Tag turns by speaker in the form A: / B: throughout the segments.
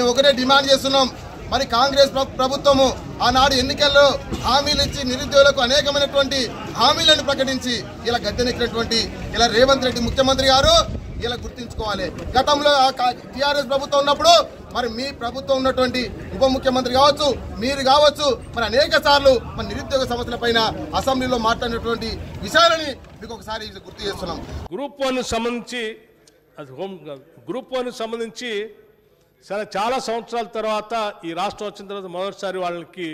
A: మేము ఒకటే డిమాండ్ చేస్తున్నాం. మరి కాంగ్రెస్ ప్రభుత్వము ఆనాడు ఎన్నికల్లో హామీలు ఇచ్చి నిరుద్యోగులకు అనేకమైనటువంటి హామీలను ప్రకటించి ఇలా గద్దెనెక్కినటువంటి ఇలా రేవంత్ రెడ్డి ముఖ్యమంత్రి గారు ఇలా గుర్తించుకోవాలి. గతంలో టీఆర్ఎస్ ప్రభుత్వం ఉన్నప్పుడు మరి మీ ప్రభుత్వం ఉన్నటువంటి ఉప ముఖ్యమంత్రి కావచ్చు, మీరు కావచ్చు, మరి అనేక సార్లు మన నిరుద్యోగ సమస్యల పైన అసెంబ్లీలో మాట్లాడినటువంటి విషయాలని మీకు ఒకసారి గుర్తు చేస్తున్నాం.
B: గ్రూప్ 1 సంబంధించి సరే చాలా సంవత్సరాల తర్వాత ఈ రాష్ట్రం వచ్చిన తర్వాత మొదటిసారి వాళ్ళకి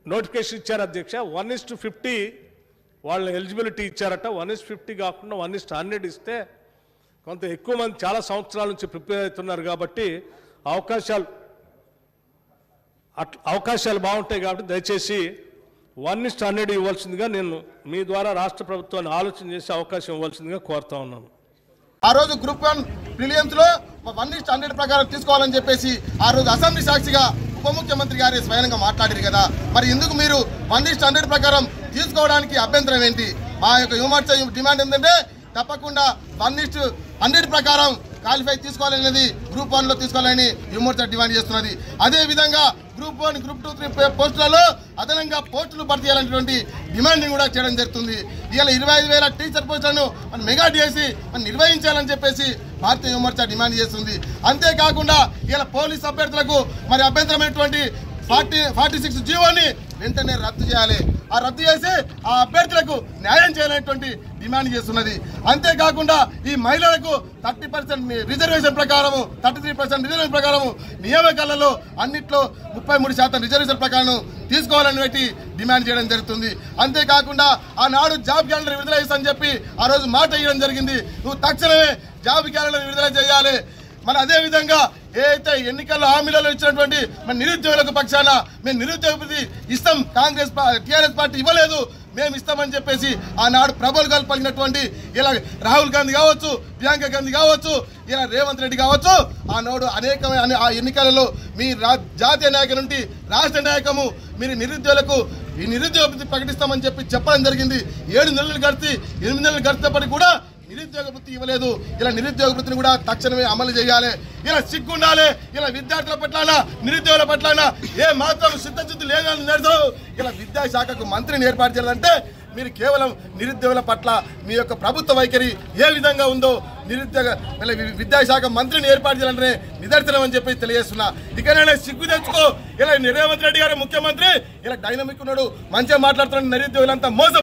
B: నోటిఫికేషన్ ఇచ్చారు అధ్యక్ష. 1:50 వాళ్ళని ఎలిజిబిలిటీ ఇచ్చారట. 1:50 కాకుండా 1:100 ఇస్తే కొంత ఎక్కువ మంది చాలా సంవత్సరాల నుంచి ప్రిపేర్ అవుతున్నారు కాబట్టి అవకాశాలు బాగుంటాయి కాబట్టి దయచేసి 1:100 ఇవ్వాల్సిందిగా నేను మీ ద్వారా రాష్ట్ర ప్రభుత్వాన్ని ఆలోచన చేసి అవకాశం ఇవ్వాల్సిందిగా కోరుతా ఉన్నాను.
A: ఆ రోజు గ్రూప్ 1 ప్రిలియమ్స్ లో 1:100 ప్రకారం తీసుకోవాలని చెప్పేసి ఆ రోజు అసెంబ్లీ సాక్షిగా ఉప ముఖ్యమంత్రి గారే స్వయంగా మాట్లాడారు కదా. మరి ఎందుకు మీరు 1:100 ప్రకారం తీసుకోవడానికి అభ్యంతరం ఏంటి? మా యొక్క యువమోర్చా డిమాండ్ ఏంటంటే తప్పకుండా 1:100 ప్రకారం క్వాలిఫై తీసుకోవాలనేది గ్రూప్ 1 లో తీసుకోవాలని యువమోర్చా డిమాండ్ చేస్తున్నది. అదే విధంగా గ్రూప్ 1, గ్రూప్ 2, 3 పోస్టులలో అదనంగా పోస్టులు భర్తీ చేయాలనేటువంటి డిమాండ్ కూడా చేయడం జరుగుతుంది. ఇవాళ 25,000 టీచర్ పోస్టులను మెగా డిఎస్సి నిర్వహించాలని చెప్పేసి భారతీయ యువమోర్చా డిమాండ్ చేస్తుంది. అంతేకాకుండా ఇలా పోలీస్ అభ్యర్థులకు మరి అభ్యంతరమైనటువంటి 46 జీవోని వెంటనే రద్దు చేయాలి. ఆ రద్దు చేసి ఆ అభ్యర్థులకు న్యాయం చేయాలనేటువంటి డిమాండ్ చేస్తున్నది. అంతేకాకుండా ఈ మహిళలకు 30% రిజర్వేషన్ ప్రకారము 33% రిజర్వేషన్ ప్రకారము నియామకాలలో అన్నిట్లో 33% రిజర్వేషన్ ప్రకారం తీసుకోవాలని పెట్టి డిమాండ్ చేయడం జరుగుతుంది. అంతేకాకుండా ఆనాడు జాబ్ క్యాలెండర్ విడుదల చేస్తానని చెప్పి ఆ రోజు మాట ఇవ్వడం జరిగింది. నువ్వు తక్షణమే జాబ్ క్యాలెండర్ విడుదల చేయాలి. మరి అదేవిధంగా ఏదైతే ఎన్నికల్లో హామీలలో ఇచ్చినటువంటి మన నిరుద్యోగులకు పక్షాన మేము నిరుద్యోగ వృత్తి ఇస్తాం, టీఆర్ఎస్ పార్టీ ఇవ్వలేదు, మేము ఇస్తామని చెప్పేసి ఆనాడు ప్రబోధాలు పలికినటువంటి ఇలా రాహుల్ గాంధీ కావచ్చు, ప్రియాంక గాంధీ కావచ్చు, ఇలా రేవంత్ రెడ్డి కావచ్చు, ఆనాడు అనేకమైన ఆ ఎన్నికలలో మీ జాతీయ నాయకుల నుండి రాష్ట్ర నాయకము మీరు నిరుద్యోగులకు ఈ నిరుద్యోగ వృత్తి ప్రకటిస్తామని చెప్పడం జరిగింది. 7 నెలలు గడిచి 8 నెలలు గడిచినప్పటికీ కూడా నిరుద్యోగ వృత్తి ఇవ్వలేదు. ఇలా నిరుద్యోగ వృత్తిని కూడా తక్షణమే అమలు చేయాలి. ఇలా సిగ్గుండాలి. ఇలా విద్యార్థుల పట్ల నిరుద్యోగుల పట్ల ఏ మాత్రం సిద్ధశుద్ధి లేదని నడుస్తావు. ఇలా విద్యాశాఖకు మంత్రిని ఏర్పాటు చేయాలంటే మీరు కేవలం నిరుద్యోగుల పట్ల మీ యొక్క ప్రభుత్వ వైఖరి ఏ విధంగా ఉందో విద్యాశాఖ మంత్రిని ఏర్పాటు చేయాలంటే నిదర్శనం అని చెప్పి తెలియజేస్తున్నా. ఇకనైనా సిగ్గు తెచ్చుకో. ఇలా రేవంత్ రెడ్డి గారు ముఖ్యమంత్రి ఇలా డైనమిక్ ఉన్నాడు, మంచిగా మాట్లాడుతున్నాడు, నిరుద్యోగులంతా మోసం